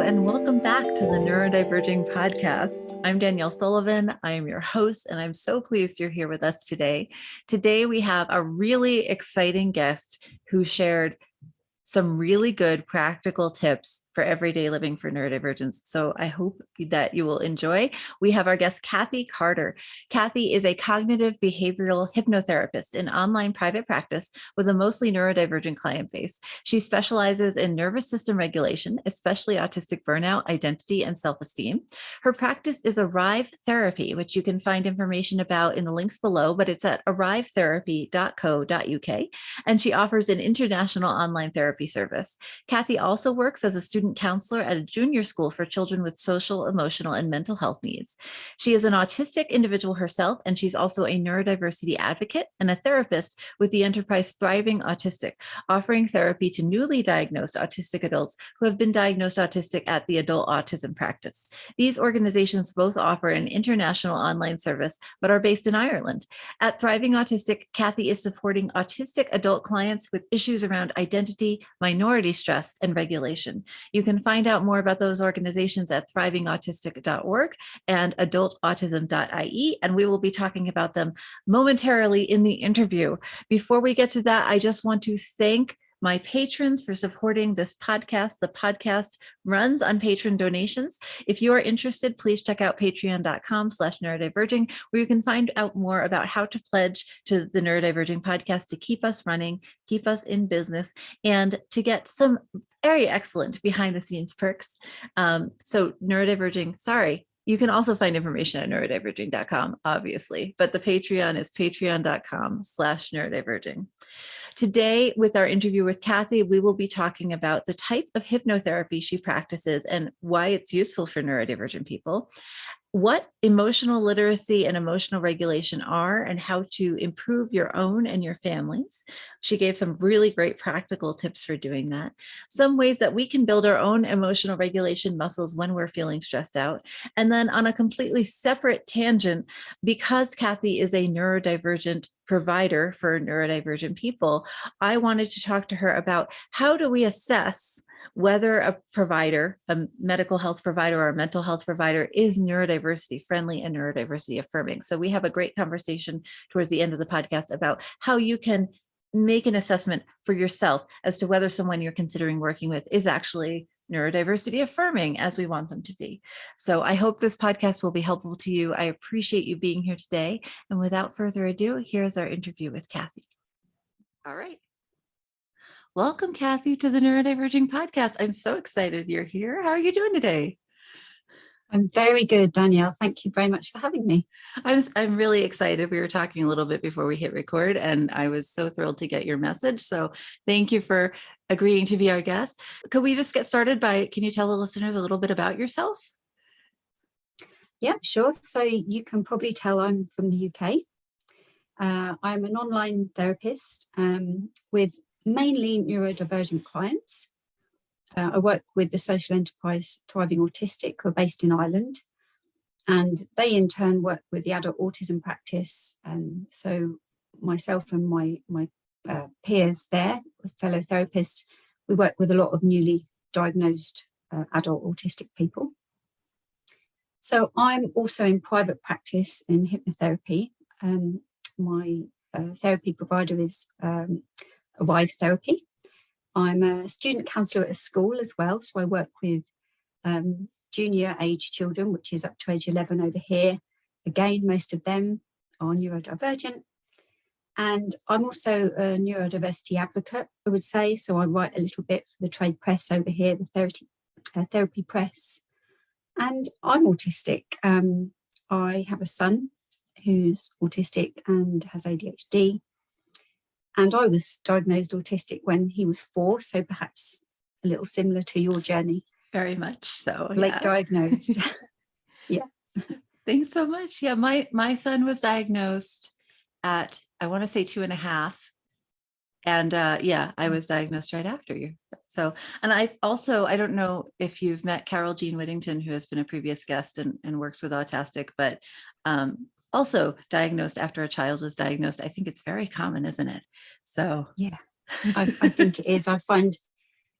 and welcome back to the Neurodiverging Podcast. I'm Danielle Sullivan. I am your host, and I'm so pleased you're here with us today. Today, we have a really exciting guest who shared some really good practical tips for everyday living for neurodivergence. So I hope that you will enjoy. We have our guest, Kathy Carter. Kathy is a cognitive behavioral hypnotherapist in online private practice with a mostly neurodivergent client base. She specializes in nervous system regulation, especially autistic burnout, identity, and self-esteem. Her practice is Arrive Therapy, which you can find information about in the links below, but it's at arrivetherapy.co.uk. And she offers an international online therapy service. Kathy also works as a student counselor at a junior school for children with social, emotional, and mental health needs. She is an autistic individual herself, and she's also a neurodiversity advocate and a therapist with the enterprise Thriving Autistic, offering therapy to newly diagnosed autistic adults who have been diagnosed autistic at the adult autism practice. These organizations both offer an international online service, but are based in Ireland. At Thriving Autistic, Kathy is supporting autistic adult clients with issues around identity, minority stress, and regulation. You can find out more about those organizations at thrivingautistic.org and adultautism.ie, and we will be talking about them momentarily in the interview. Before we get to that, I just want to thank my patrons for supporting this podcast. The podcast runs on patron donations. If you are interested, please check out patreon.com/neurodiverging, where you can find out more about how to pledge to the Neurodiverging Podcast to keep us running, keep us in business, and to get some very excellent behind the scenes perks. So neurodiverging, sorry. You can also find information at neurodiverging.com, obviously, but the Patreon is patreon.com/neurodiverging. Today, with our interview with Kathy, we will be talking about the type of hypnotherapy she practices and why it's useful for neurodivergent people, what emotional literacy and emotional regulation are, and how to improve your own and your family's. She gave some really great practical tips for doing that. Some ways that we can build our own emotional regulation muscles when we're feeling stressed out. And then on a completely separate tangent, because Kathy is a neurodivergent provider for neurodivergent people, I wanted to talk to her about how do we assess whether a provider, a medical health provider or a mental health provider, is neurodiversity friendly and neurodiversity affirming. So we have a great conversation towards the end of the podcast about how you can make an assessment for yourself as to whether someone you're considering working with is actually neurodiversity affirming as we want them to be. So I hope this podcast will be helpful to you. I appreciate you being here today. And without further ado, here's our interview with Kathy. All right. Welcome, Kathy, to the Neurodiverging Podcast. I'm so excited you're here. How are you doing today? I'm very good, Danielle. Thank you very much for having me. I'm really excited. We were talking a little bit before we hit record, and I was so thrilled to get your message. So thank you for agreeing to be our guest. Could we just get started can you tell the listeners a little bit about yourself? Yeah, sure. So you can probably tell I'm from the UK. I'm an online therapist with mainly neurodivergent clients. I work with the social enterprise Thriving Autistic, who are based in Ireland, and they in turn work with the adult autism practice. So myself and my peers there, fellow therapists, we work with a lot of newly diagnosed adult autistic people. So I'm also in private practice in hypnotherapy. My therapy provider is Arrive Therapy. I'm a student counsellor at a school as well, so I work with junior age children, which is up to age 11 over here. Again, most of them are neurodivergent. And I'm also a neurodiversity advocate, I would say, so I write a little bit for the trade press over here, the therapy press. And I'm autistic. I have a son who's autistic and has ADHD. And I was diagnosed autistic when he was 4, so perhaps a little similar to your journey. Very much so. Late diagnosed. Yeah. Thanks so much. Yeah, my son was diagnosed at, I want to say 2.5. And I was diagnosed right after you. So, and I don't know if you've met Carol Jean Whittington, who has been a previous guest and works with Autistic, but also diagnosed after a child was diagnosed. I think it's very common, isn't it? So yeah, I think it is. I find,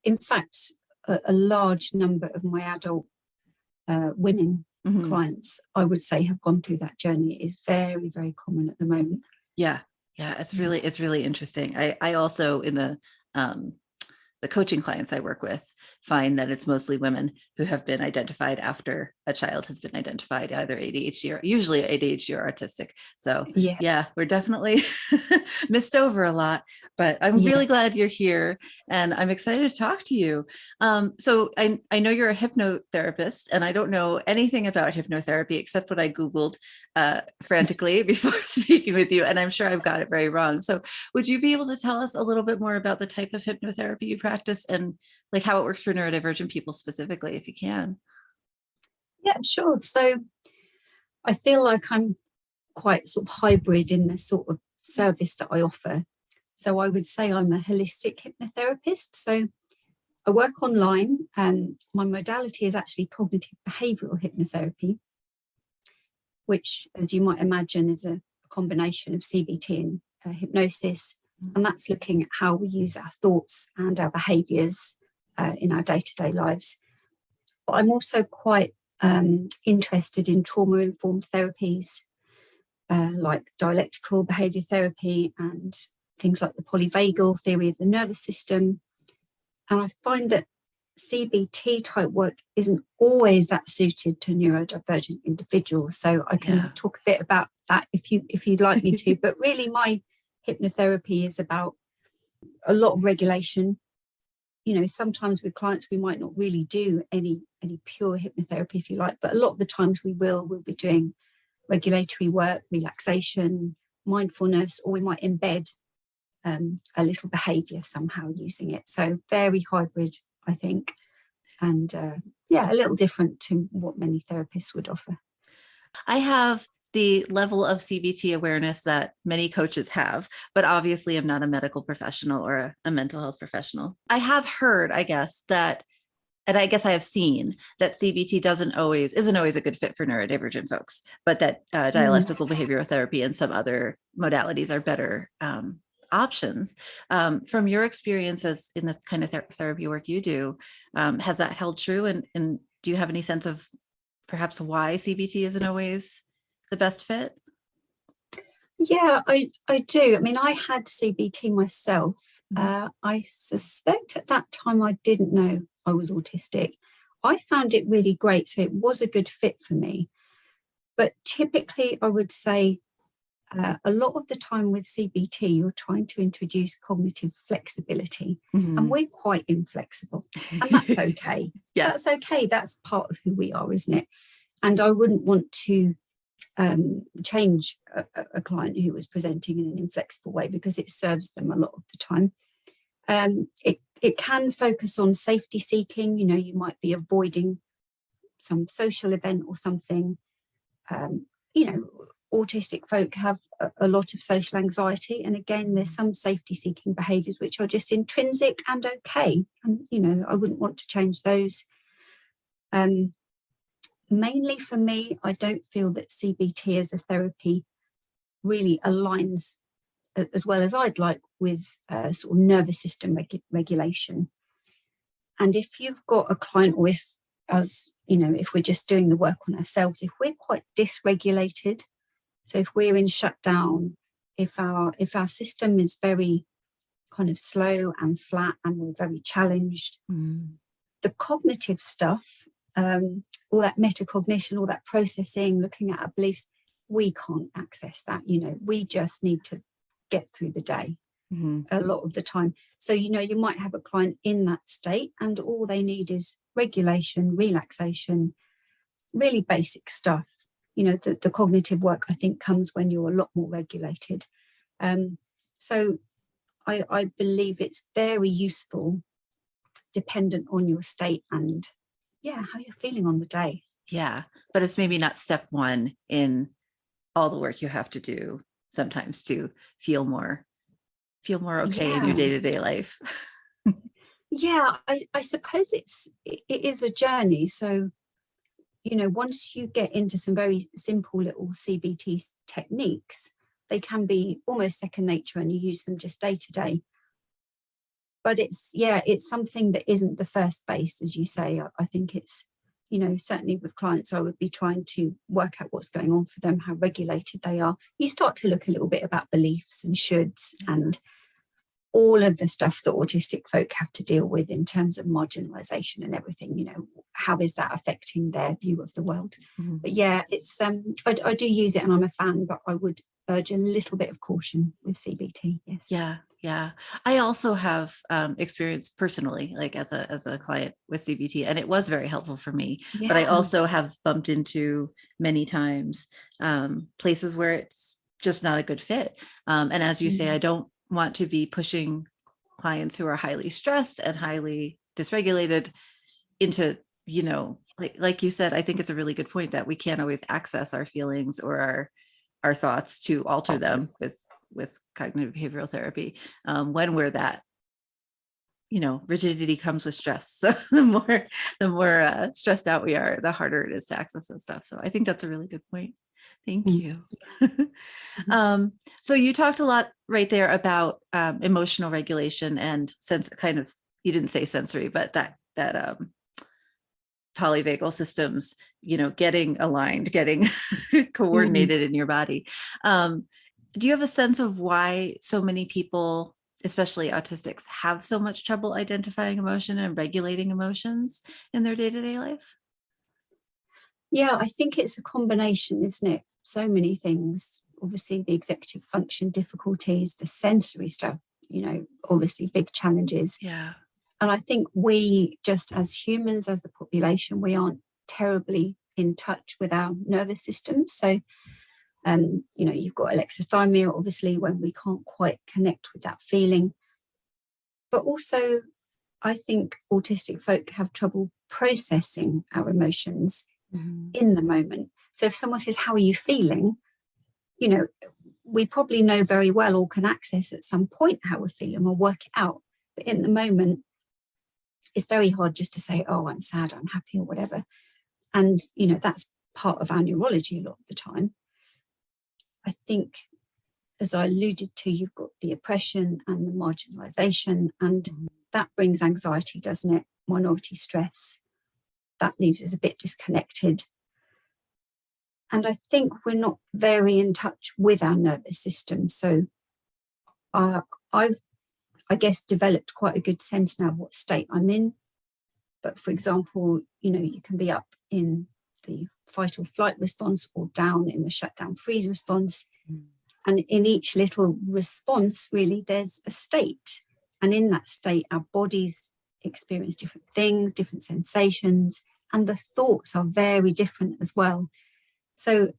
in fact, a large number of my adult women clients, I would say, have gone through that journey. It is very, very common at the moment. Yeah. It's really interesting. I also, in the coaching clients I work with, find that it's mostly women who have been identified after a child has been identified, either ADHD or usually ADHD or autistic. So yeah, we're definitely missed over a lot, but I'm really glad you're here and I'm excited to talk to you. So I know you're a hypnotherapist and I don't know anything about hypnotherapy except what I Googled frantically before speaking with you. And I'm sure I've got it very wrong. So would you be able to tell us a little bit more about the type of hypnotherapy you practice and like how it works for neurodivergent people specifically, if you can? Yeah, sure. So I feel like I'm quite sort of hybrid in the sort of service that I offer. So I would say I'm a holistic hypnotherapist. So I work online and my modality is actually cognitive behavioral hypnotherapy, which, as you might imagine, is a combination of CBT and hypnosis. And that's looking at how we use our thoughts and our behaviours in our day-to-day lives. But I'm also quite interested in trauma-informed therapies like dialectical behaviour therapy and things like the polyvagal theory of the nervous system. And I find that CBT type work isn't always that suited to neurodivergent individuals. So I can talk a bit about that if you'd like me to. But really, my hypnotherapy is about a lot of regulation. You know, sometimes with clients we might not really do any pure hypnotherapy, if you like, but a lot of the times we'll be doing regulatory work, relaxation, mindfulness, or we might embed a little behaviour somehow using it. So very hybrid, I think, and a little different to what many therapists would offer. I have the level of CBT awareness that many coaches have, but obviously I'm not a medical professional or a mental health professional. I have heard, I guess, that, and I guess I have seen that CBT isn't always a good fit for neurodivergent folks, but that dialectical behavioral therapy and some other modalities are better options. From your experiences in the kind of therapy work you do, has that held true? And do you have any sense of perhaps why CBT isn't always the best fit? Yeah, I do. I mean, I had CBT myself. I suspect at that time I didn't know I was autistic. I found it really great, so it was a good fit for me. But typically, I would say a lot of the time with CBT, you're trying to introduce cognitive flexibility, and we're quite inflexible, and that's okay. Yes. That's okay. That's part of who we are, isn't it? And I wouldn't want to change a client who was presenting in an inflexible way because it serves them a lot of the time. It can focus on safety seeking. You know, you might be avoiding some social event or something. You know, autistic folk have a lot of social anxiety, and again, there's some safety seeking behaviours which are just intrinsic and okay, and you know, I wouldn't want to change those. Mainly for me, I don't feel that CBT as a therapy really aligns as well as I'd like with sort of nervous system regulation. And if you've got a client, or if us, you know, if we're just doing the work on ourselves, if we're quite dysregulated, so if we're in shutdown, if our system is very kind of slow and flat and we're very challenged, the cognitive stuff, all that metacognition, all that processing, looking at our beliefs, we can't access that. You know, we just need to get through the day a lot of the time. So, you know, you might have a client in that state and all they need is regulation, relaxation, really basic stuff. You know, the cognitive work, I think, comes when you're a lot more regulated. So I believe it's very useful, dependent on your state and how you're feeling on the day. Yeah, but it's maybe not step one in all the work you have to do sometimes to feel more okay in your day-to-day life. I suppose it is a journey. So, you know, once you get into some very simple little CBT techniques, they can be almost second nature and you use them just day to day. but it's something that isn't the first base, as you say. I think it's, certainly with clients, I would be trying to work out what's going on for them, how regulated they are. You start to look a little bit about beliefs and shoulds and all of the stuff that autistic folk have to deal with in terms of marginalization and everything. How is that affecting their view of the world? Mm-hmm. But yeah, it's I do use it and I'm a fan, but I would urge a little bit of caution with CBT. Yes. Yeah. I also have experience personally, like as a client with CBT, and it was very helpful for me. Yeah. But I also have bumped into many times places where it's just not a good fit. And as you say, I don't want to be pushing clients who are highly stressed and highly dysregulated into, like you said, I think it's a really good point that we can't always access our feelings or our thoughts to alter them with cognitive behavioral therapy when we're that, rigidity comes with stress. So the more stressed out we are, the harder it is to access that stuff. So I think that's a really good point. Thank you. So you talked a lot right there about emotional regulation and you didn't say sensory, but that polyvagal systems, getting aligned, getting coordinated in your body. Do you have a sense of why so many people, especially autistics, have so much trouble identifying emotion and regulating emotions in their day-to-day life? Yeah, I think it's a combination, isn't it? So many things. Obviously, the executive function difficulties, the sensory stuff, obviously big challenges. Yeah. And I think we, just as humans, as the population, we aren't terribly in touch with our nervous system. So, you've got alexithymia, obviously, when we can't quite connect with that feeling. But also, I think autistic folk have trouble processing our emotions in the moment. So if someone says, how are you feeling? We probably know very well or can access at some point how we're feeling or work it out. But in the moment, it's very hard just to say, oh, I'm sad, I'm happy or whatever. And, that's part of our neurology a lot of the time. I think, as I alluded to, you've got the oppression and the marginalization, and that brings anxiety, doesn't it? Minority stress. That leaves us a bit disconnected. And I think we're not very in touch with our nervous system. So I've, I guess, developed quite a good sense now of what state I'm in. But for example, you can be up in the fight or flight response or down in the shutdown freeze response. And in each little response, really, there's a state. And in that state, our bodies experience different things, different sensations, and the thoughts are very different as well. So,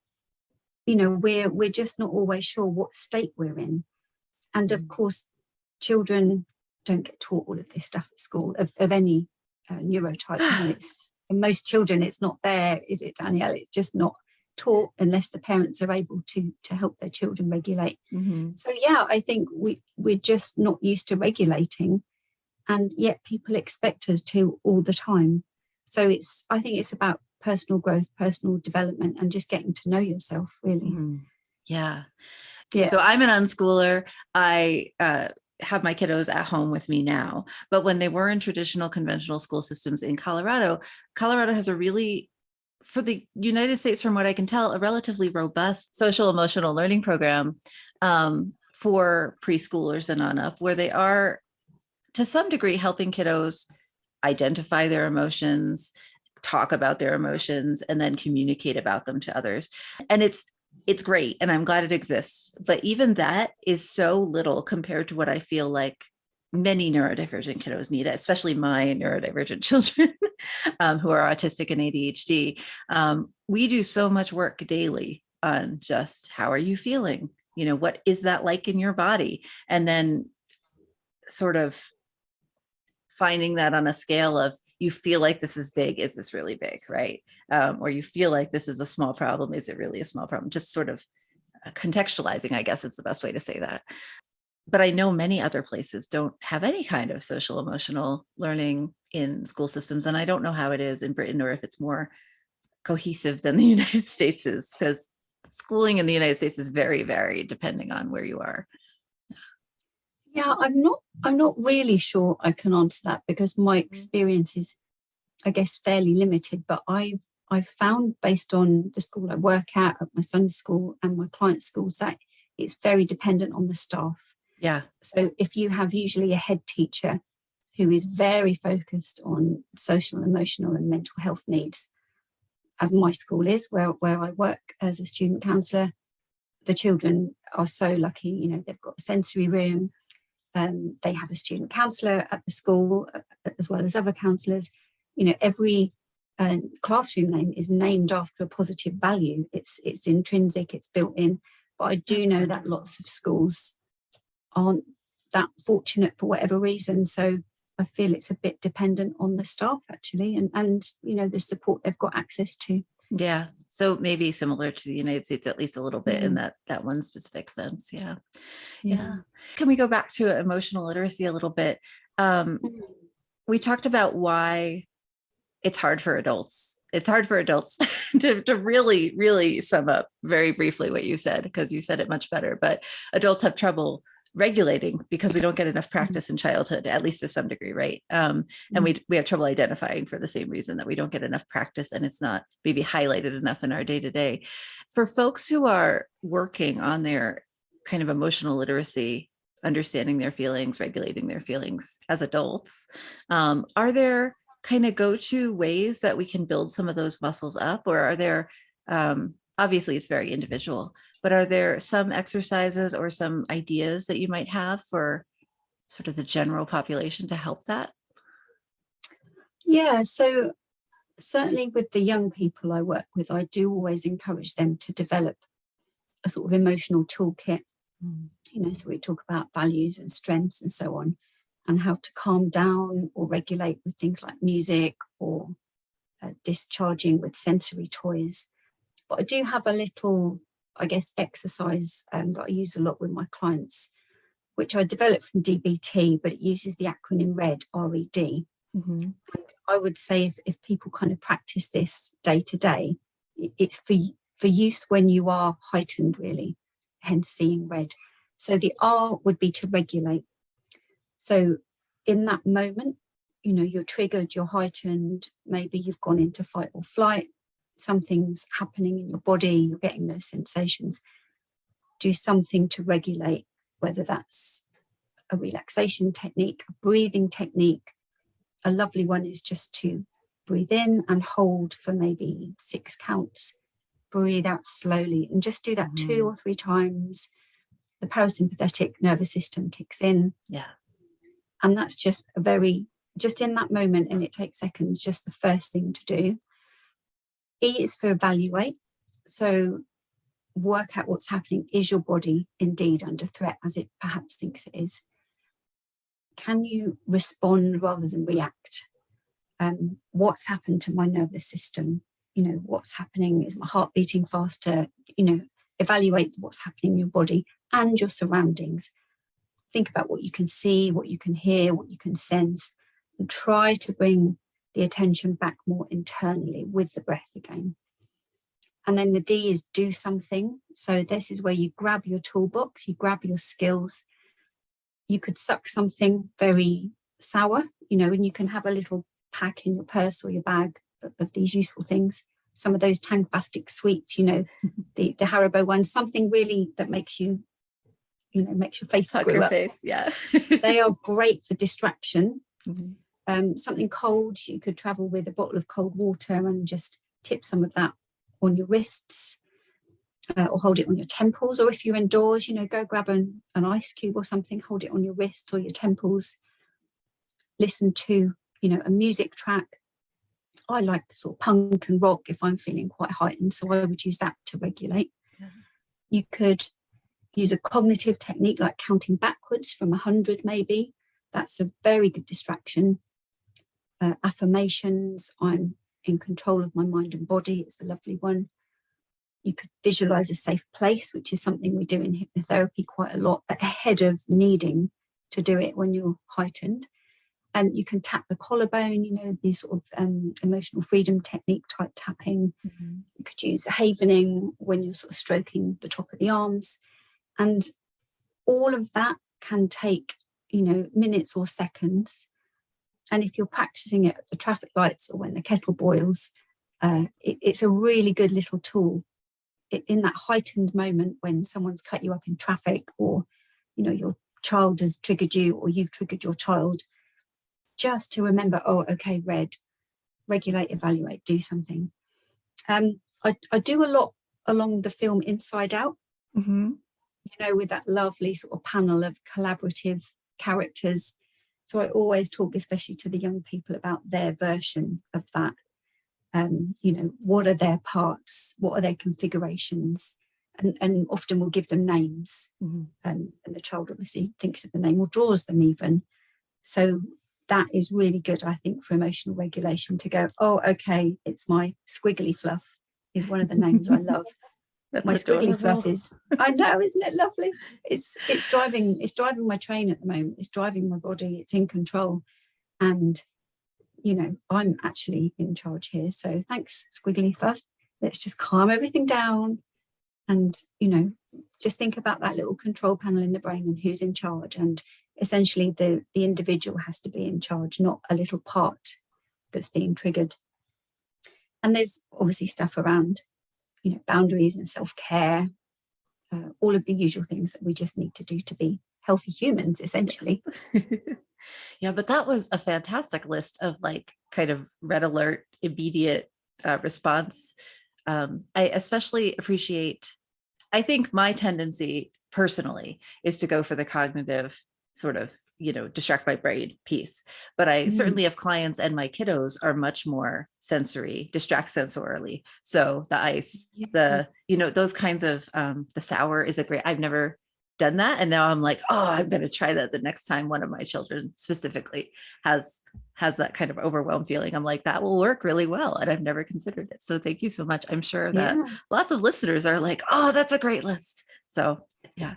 we're just not always sure what state we're in. And of course, children don't get taught all of this stuff at school of any neurotype. For most children, it's not there, is it, Danielle? It's just not taught unless the parents are able to help their children regulate. So yeah, I think we're just not used to regulating, and yet people expect us to all the time. So I think it's about personal growth, personal development, and just getting to know yourself, really. Yeah. So I'm an unschooler. I have my kiddos at home with me now, but when they were in traditional conventional school systems in Colorado has a really, for the United States, from what I can tell, a relatively robust social emotional learning program for preschoolers and on up, where they are to some degree helping kiddos identify their emotions, talk about their emotions, and then communicate about them to others. And it's great, and I'm glad it exists. But even that is so little compared to what I feel like many neurodivergent kiddos need, especially my neurodivergent children who are autistic and ADHD. We do so much work daily on just how are you feeling? What is that like in your body? And then sort of finding that on a scale of, you feel like this is big, is this really big, right? Or you feel like this is a small problem, is it really a small problem? Just sort of contextualizing, I guess, is the best way to say that. But I know many other places don't have any kind of social emotional learning in school systems. And I don't know how it is in Britain, or if it's more cohesive than the United States is, because schooling in the United States is very varied depending on where you are. Yeah, I'm not really sure I can answer that, because my experience is, I guess, fairly limited. But I've found, based on the school I work at my son's school and my client schools, that it's very dependent on the staff. Yeah. So if you have usually a head teacher who is very focused on social, emotional and mental health needs, as my school is, where I work as a student counsellor, the children are so lucky. You know, they've got a sensory room. They have a student counsellor at the school, as well as other counsellors. You know, every classroom name is named after a positive value. It's intrinsic, it's built in. But I do know that lots of schools aren't that fortunate for whatever reason. So I feel it's a bit dependent on the staff, actually, and you know, the support they've got access to. Yeah. So maybe similar to the United States, at least a little bit in that one specific sense. Yeah. Can we go back to emotional literacy a little bit? We talked about why it's hard for adults. It's hard for adults to really, really sum up very briefly what you said, because you said it much better. But adults have trouble regulating because we don't get enough practice in childhood, at least to some degree, right? And we have trouble identifying for the same reason, that we don't get enough practice and it's not maybe highlighted enough in our day-to-day. For folks who are working on their kind of emotional literacy, understanding their feelings, regulating their feelings as adults, are there kind of go-to ways that we can build some of those muscles up? Or are there, obviously it's very individual, but are there some exercises or some ideas that you might have for sort of the general population to help that? Yeah, so certainly with the young people I work with, I do always encourage them to develop a sort of emotional toolkit. You know, so we talk about values and strengths and so on, and how to calm down or regulate with things like music, or discharging with sensory toys. But I do have a little, I guess, exercise that I use a lot with my clients, which I developed from DBT, but it uses the acronym RED, R-E-D. And I would say if people kind of practice this day to day, it's for use when you are heightened, really, hence seeing red. So the R would be to regulate. So in that moment, you know, you're triggered, you're heightened, maybe you've gone into fight or flight, something's happening in your body, you're getting those sensations. Do something to regulate, whether that's a relaxation technique, a breathing technique. A lovely one is just to breathe in and hold for maybe 6 counts, breathe out slowly, and just do that 2 or 3 times. The parasympathetic nervous system kicks in. Yeah. And that's just just in that moment, and it takes seconds, just the first thing to do. E is for evaluate. So work out what's happening. Is your body indeed under threat, as it perhaps thinks it is? Can you respond rather than react? What's happened to my nervous system? You know, what's happening? Is my heart beating faster? You know, evaluate what's happening in your body and your surroundings. Think about what you can see, what you can hear, what you can sense, and try to bring the attention back more internally with the breath again. And then the D is do something. So this is where you grab your toolbox, you grab your skills. You could suck something very sour, you know, and you can have a little pack in your purse or your bag of these useful things. Some of those Tangfastic sweets, you know, the Haribo ones, something really that makes you, you know, makes your face screw up. Face, yeah. They are great for distraction. Something cold, you could travel with a bottle of cold water and just tip some of that on your wrists, or hold it on your temples. Or if you're indoors, you know, go grab an ice cube or something, hold it on your wrists or your temples. Listen to, you know, a music track. I like sort of punk and rock if I'm feeling quite heightened, so I would use that to regulate. You could use a cognitive technique like counting backwards from 100 maybe. That's a very good distraction. Affirmations, I'm in control of my mind and body. It's a lovely one. You could visualize a safe place, which is something we do in hypnotherapy quite a lot, ahead of needing to do it when you're heightened. And you can tap the collarbone, you know, these sort of emotional freedom technique type tapping. You could use havening when you're sort of stroking the top of the arms. And all of that can take minutes or seconds. And if you're practicing it at the traffic lights or when the kettle boils, it's a really good little tool in that heightened moment when someone's cut you up in traffic, or your child has triggered you, or you've triggered your child, just to remember, oh, okay, red, regulate, evaluate, do something. I do a lot along the film Inside Out, Mm-hmm. with that lovely sort of panel of collaborative characters. So I always talk, especially to the young people, about their version of that. What are their parts? What are their configurations? And often we'll give them names. Mm-hmm. And the child obviously thinks of the name or draws them even. So that is really good, I think, for emotional regulation, to go, oh, okay, it's my squiggly fluff is one of the names I love. That's my adorable. squiggly fluff is, I know, isn't it lovely? It's driving my train at the moment. It's driving my body. It's in control. And, I'm actually in charge here. So thanks, squiggly fluff. Let's just calm everything down. And, just think about that little control panel in the brain and who's in charge. And essentially the individual has to be in charge, not a little part that's being triggered. And there's obviously stuff around, boundaries and self-care, all of the usual things that we just need to do to be healthy humans, essentially. Yes. Yeah, but that was a fantastic list of kind of red alert, immediate response. I especially appreciate, I think my tendency personally is to go for the cognitive sort of, distract my brain piece. But I certainly have clients, and my kiddos are much more sensory, distract sensorily. So the ice, those kinds of, the sour is a great, I've never done that. And now I'm like, oh, I'm going to try that the next time one of my children specifically has that kind of overwhelmed feeling. I'm like, that will work really well. And I've never considered it. So thank you so much. I'm sure that lots of listeners are like, oh, that's a great list. So yeah.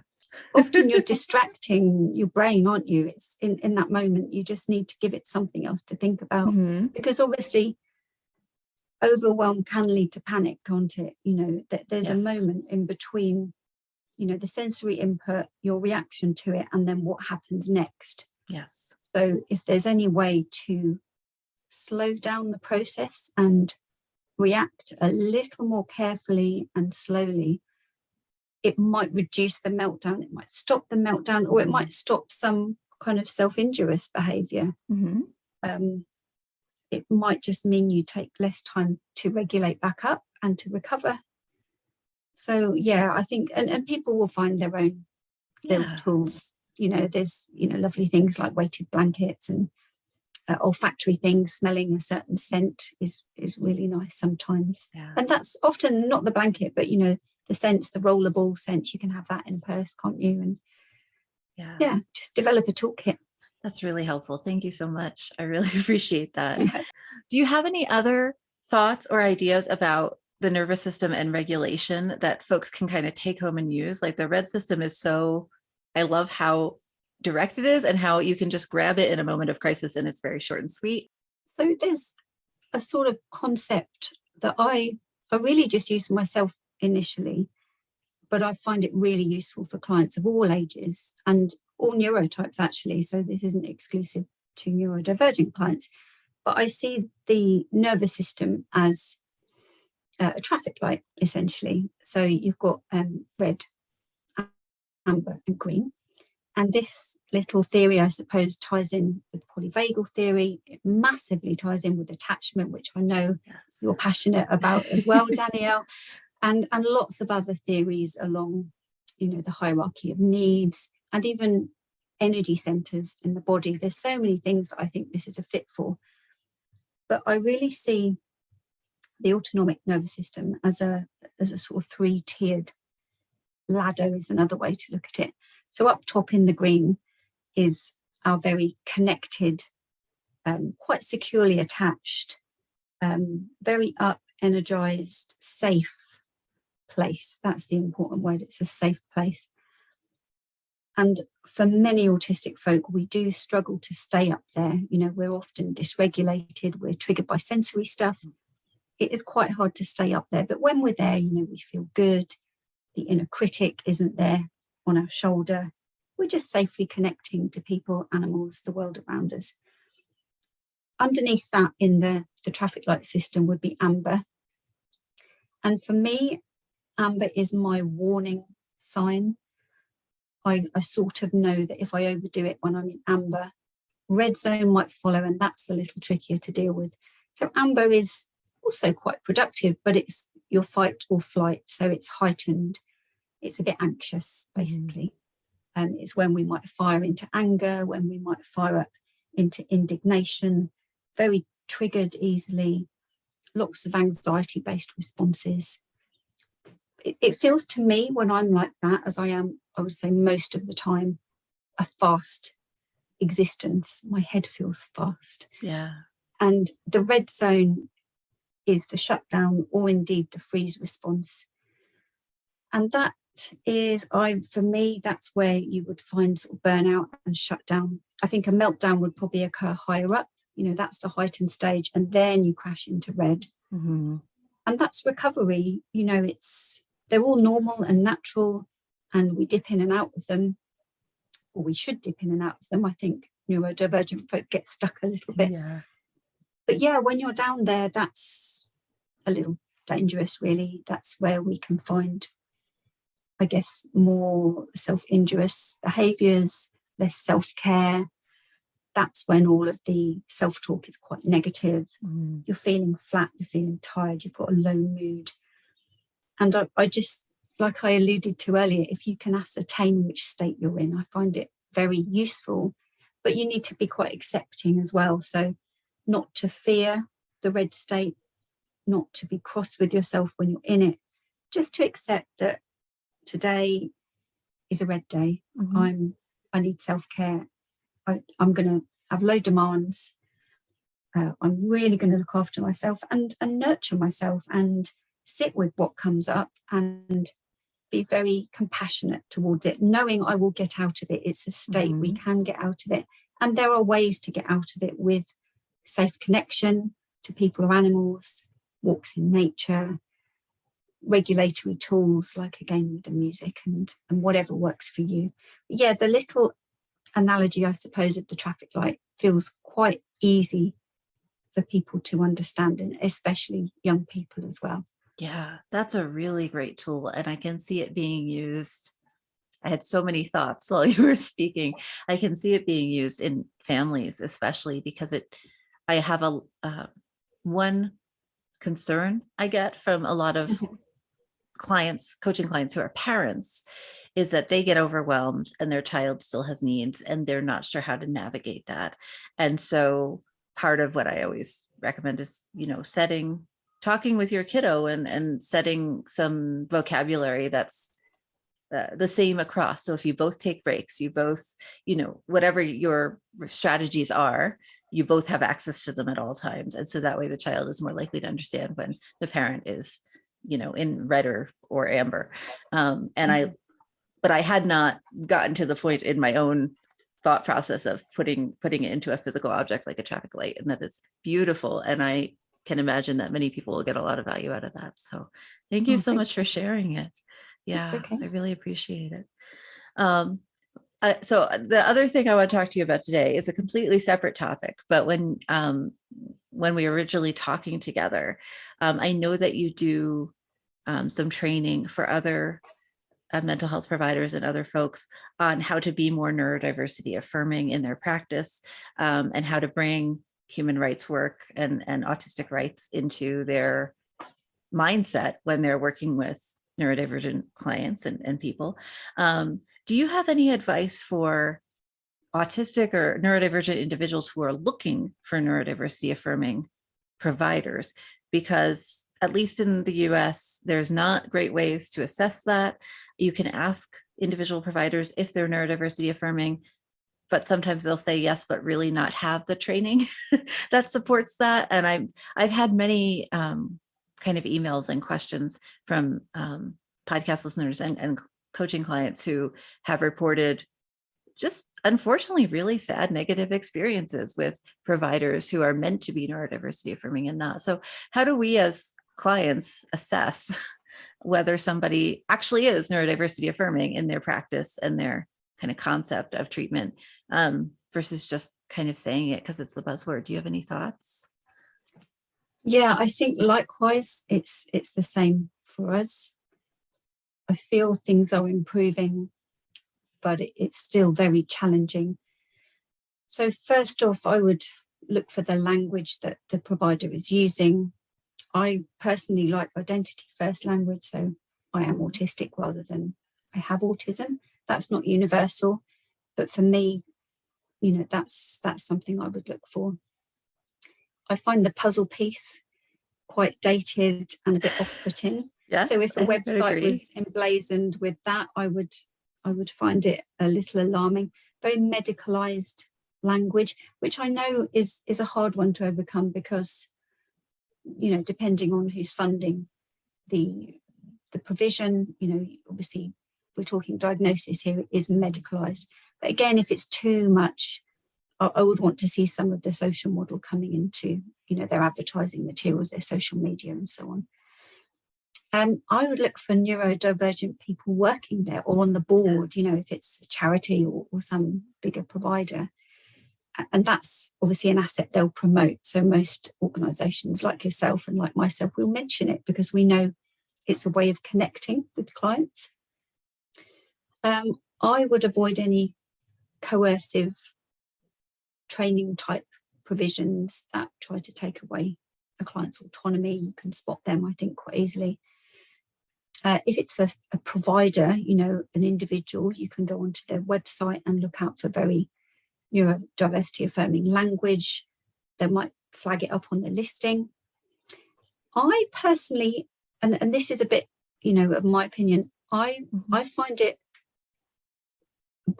Often you're distracting your brain, aren't you? It's in that moment, you just need to give it something else to think about. Mm-hmm. Because obviously overwhelm can lead to panic, can't it? That there's a moment in between, the sensory input, your reaction to it, and then what happens next. Yes. So if there's any way to slow down the process and react a little more carefully and slowly, it might reduce the meltdown, it might stop the meltdown, or it might stop some kind of self-injurious behavior. Mm-hmm. It might just mean you take less time to regulate back up and to recover. So I think, and people will find their own little tools. There's lovely things like weighted blankets and olfactory things. Smelling a certain scent is really nice sometimes. And that's often not the blanket, but the scents, the rollerball scent, you can have that in a purse, can't you? And just develop a toolkit. That's really helpful. Thank you so much. I really appreciate that. Do you have any other thoughts or ideas about the nervous system and regulation that folks can kind of take home and use? Like the red system is I love how direct it is and how you can just grab it in a moment of crisis and it's very short and sweet. So there's a sort of concept that I really just use for myself initially, but I find it really useful for clients of all ages and all neurotypes actually. So this isn't exclusive to neurodivergent clients, but I see the nervous system as a traffic light, essentially. So you've got red, amber and green. And this little theory, I suppose, ties in with polyvagal theory. It massively ties in with attachment, which I know you're passionate about as well, Danielle, and lots of other theories along, the hierarchy of needs and even energy centers in the body. There's so many things that I think this is a fit for. But I really see the autonomic nervous system as a sort of 3-tiered ladder is another way to look at it. So up top in the green is our very connected, quite securely attached, very up, energized, safe place. That's the important word. It's a safe place. And for many autistic folk, we do struggle to stay up there. We're often dysregulated. We're triggered by sensory stuff. It is quite hard to stay up there. But when we're there, we feel good. The inner critic isn't there on our shoulder. we're just safely connecting to people, animals, the world around us. Underneath that, in the traffic light system, would be amber. And for me, amber is my warning sign. I sort of know that if I overdo it when I'm in amber, red zone might follow, and that's a little trickier to deal with. So amber is also quite productive, but it's your fight or flight. So it's heightened. It's a bit anxious, basically. It's when we might fire into anger, when we might fire up into indignation, very triggered easily, lots of anxiety-based responses. It feels to me when I'm like that, as I am, I would say most of the time, a fast existence. My head feels fast. Yeah. And the red zone is the shutdown, or indeed the freeze response. And that is, for me, that's where you would find sort of burnout and shutdown. I think a meltdown would probably occur higher up. That's the heightened stage, and then you crash into red. Mm-hmm. And that's recovery. They're all normal and natural, and we dip in and out of them, or we should dip in and out of them. I think neurodivergent folk get stuck a little bit. Yeah. But yeah, when you're down there, that's a little dangerous, really. That's where we can find, I guess, more self-injurious behaviours, less self-care. That's when all of the self-talk is quite negative. You're feeling flat, you're feeling tired, you've got a low mood. And I just, like I alluded to earlier, if you can ascertain which state you're in, I find it very useful. But you need to be quite accepting as well. So not to fear the red state, not to be cross with yourself when you're in it, just to accept that today is a red day. I need self-care. I'm going to have low demands. I'm really going to look after myself and nurture myself and sit with what comes up and be very compassionate towards it, knowing I will get out of it. It's a state we can get out of it. And there are ways to get out of it with safe connection to people or animals, walks in nature, regulatory tools, like again with the music and whatever works for you. But yeah, the little analogy, I suppose, of the traffic light feels quite easy for people to understand, and especially young people as well. Yeah, that's a really great tool. And I can see it being used. I had so many thoughts while you were speaking. I can see it being used in families, especially because I have one concern I get from a lot of clients, coaching clients who are parents, is that they get overwhelmed and their child still has needs and they're not sure how to navigate that. And so part of what I always recommend is, talking with your kiddo and setting some vocabulary that's the same across. So if you both take breaks, you both, whatever your strategies are, you both have access to them at all times. And so that way the child is more likely to understand when the parent is, in red or amber. But I had not gotten to the point in my own thought process of putting it into a physical object like a traffic light, and that is beautiful. And I can imagine that many people will get a lot of value out of that. So thank you so much for sharing it. Yeah, okay. I really appreciate it. So the other thing I want to talk to you about today is a completely separate topic, but when we were originally talking together, I know that you do some training for other mental health providers and other folks on how to be more neurodiversity affirming in their practice, and how to bring human rights work and autistic rights into their mindset when they're working with neurodivergent clients and people. Do you have any advice for autistic or neurodivergent individuals who are looking for neurodiversity affirming providers? Because at least in the US, there's not great ways to assess that. You can ask individual providers if they're neurodiversity affirming, but sometimes they'll say yes, but really not have the training that supports that. And I've had many kind of emails and questions from podcast listeners and coaching clients who have reported just unfortunately really sad negative experiences with providers who are meant to be neurodiversity affirming and not. So how do we as clients assess whether somebody actually is neurodiversity affirming in their practice and their kind of concept of treatment, versus just kind of saying it because it's the buzzword. Do you have any thoughts? Yeah, I think likewise, it's the same for us. I feel things are improving, but it's still very challenging. So first off, I would look for the language that the provider is using. I personally like identity first language, so I am autistic rather than I have autism. That's not universal, but for me, that's something I would look for. I find the puzzle piece quite dated and a bit off-putting. Yes, so if a I would website agree. was emblazoned with that, I would find it a little alarming. Very medicalized language, which I know is a hard one to overcome because, depending on who's funding the provision, obviously we're talking diagnosis here, it is medicalized. But again, if it's too much, I would want to see some of the social model coming into, their advertising materials, their social media and so on. I would look for neurodivergent people working there or on the board, Yes. if it's a charity or some bigger provider. And that's obviously an asset they'll promote. So most organisations like yourself and like myself will mention it because we know it's a way of connecting with clients. I would avoid any coercive training type provisions that try to take away a client's autonomy. You can spot them, I think, quite easily. If it's a provider, an individual, you can go onto their website and look out for very neurodiversity affirming language. They might flag it up on the listing. I personally, and this is a bit, of my opinion, I find it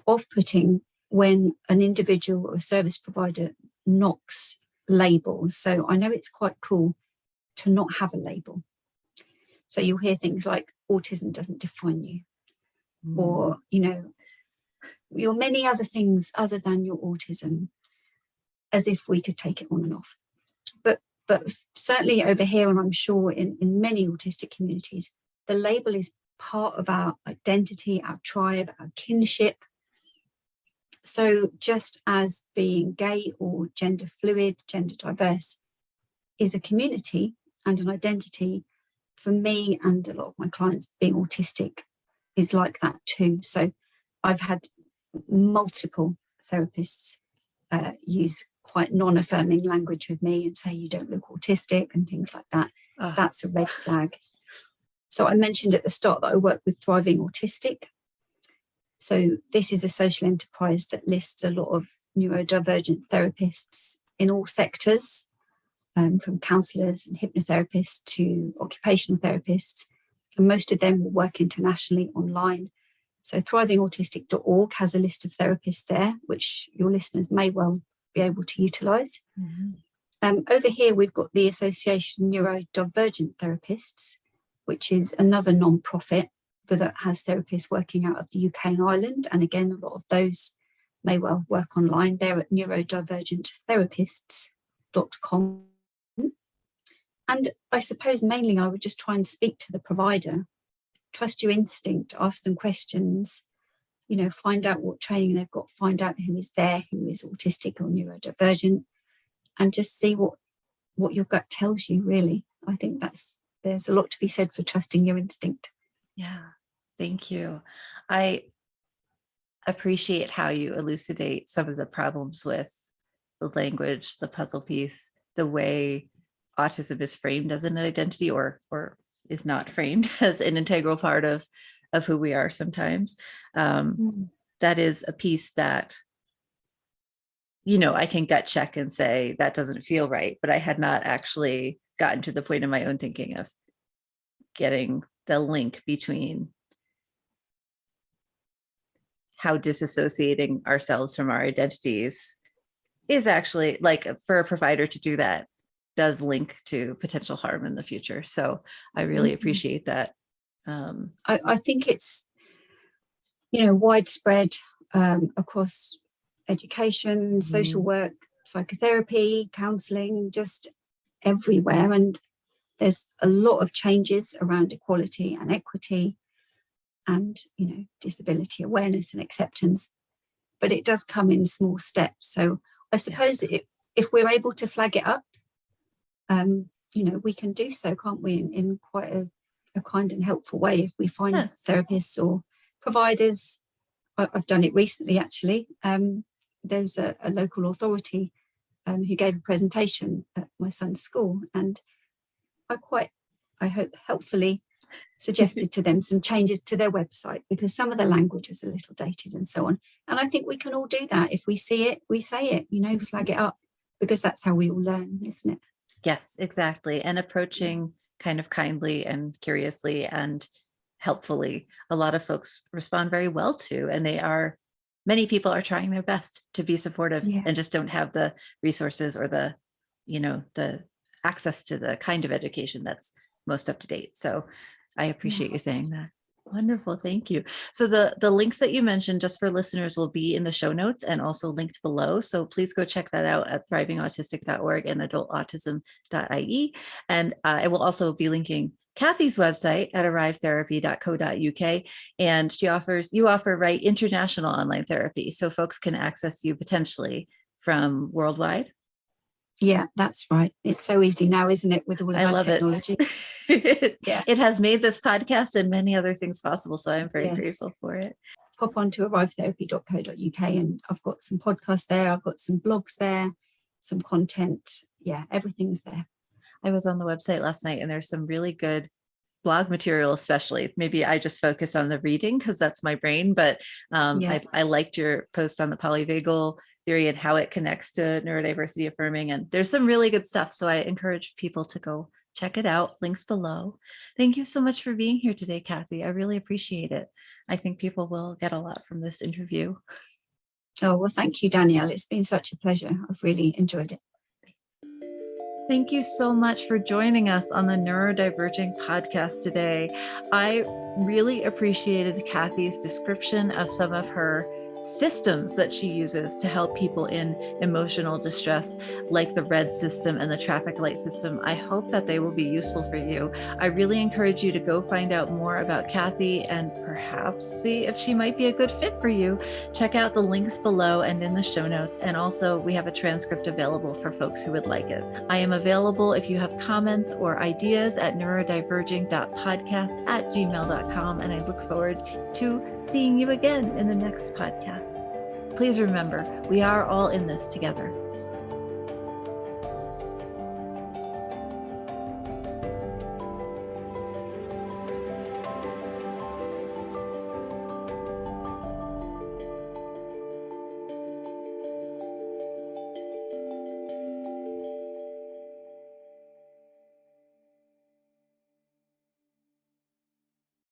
off-putting when an individual or a service provider knocks labels. So I know it's quite cool to not have a label. So you'll hear things like autism doesn't define you, or, your many other things other than your autism, as if we could take it on and off. But certainly over here, and I'm sure in many autistic communities, the label is part of our identity, our tribe, our kinship. So just as being gay or gender fluid, gender diverse is a community and an identity, for me and a lot of my clients, being autistic is like that too. So I've had multiple therapists use quite non-affirming language with me and say you don't look autistic and things like that. That's a red flag. So I mentioned at the start that I work with Thriving Autistic. So this is a social enterprise that lists a lot of neurodivergent therapists in all sectors, from counsellors and hypnotherapists to occupational therapists. And most of them will work internationally online. So thrivingautistic.org has a list of therapists there, which your listeners may well be able to utilise. Mm-hmm. Over here, we've got the Association Neurodivergent Therapists, which is another non-profit that has therapists working out of the UK and Ireland. And again, a lot of those may well work online. They're at neurodivergenttherapists.com. And I suppose mainly I would just try and speak to the provider, trust your instinct, ask them questions, find out what training they've got, find out who is there, who is autistic or neurodivergent, and just see what your gut tells you, really. I think there's a lot to be said for trusting your instinct. Yeah, thank you. I appreciate how you elucidate some of the problems with the language, the puzzle piece, the way autism is framed as an identity or is not framed as an integral part of who we are sometimes. That is a piece that, I can gut check and say that doesn't feel right, but I had not actually gotten to the point in my own thinking of getting the link between how disassociating ourselves from our identities is actually, like, for a provider to do that does link to potential harm in the future. So I really appreciate that. I think it's, widespread across education, social work, psychotherapy, counselling, just everywhere. And there's a lot of changes around equality and equity and, disability awareness and acceptance. but it does come in small steps. So I suppose if we're able to flag it up, we can do so, can't we, in quite a kind and helpful way if we find therapists or providers. I've done it recently, actually. There's a local authority who gave a presentation at my son's school, and I hope helpfully suggested to them some changes to their website, because some of the language was a little dated and so on. And I think we can all do that. If we see it, we say it, flag it up, because that's how we all learn, isn't it? Yes, exactly. And approaching kind of kindly and curiously and helpfully, a lot of folks respond very well to, and many people are trying their best to be supportive and just don't have the resources or the access to the kind of education that's most up to date. So I appreciate you saying that. Wonderful. Thank you. So the links that you mentioned, just for listeners, will be in the show notes and also linked below. So please go check that out at thrivingautistic.org and adultautism.ie. And I will also be linking Kathy's website at arrivetherapy.co.uk. And you offer international online therapy. So folks can access you potentially from worldwide. Yeah, that's right. It's so easy now, isn't it, with all of our technology? It has made this podcast and many other things possible. So I'm very grateful for it. Pop on to arrivetherapy.co.uk, and I've got some podcasts there. I've got some blogs there, some content. Yeah, everything's there. I was on the website last night, and there's some really good blog material, especially. Maybe I just focus on the reading because that's my brain, but I liked your post on the polyvagal theory and how it connects to neurodiversity affirming. And there's some really good stuff. So I encourage people to go check it out. Links below. Thank you so much for being here today, Kathy. I really appreciate it. I think people will get a lot from this interview. Oh, well, thank you, Danielle. It's been such a pleasure. I've really enjoyed it. Thank you so much for joining us on the Neurodiverging Podcast today. I really appreciated Kathy's description of some of her systems that she uses to help people in emotional distress, like the RED system and the traffic light system. I hope that they will be useful for you. I really encourage you to go find out more about Kathy and perhaps see if she might be a good fit for you. Check out the links below and in the show notes. And also we have a transcript available for folks who would like it. I am available if you have comments or ideas at neurodiverging.podcast@gmail.com. And I look forward to seeing you again in the next podcast. Please remember, we are all in this together.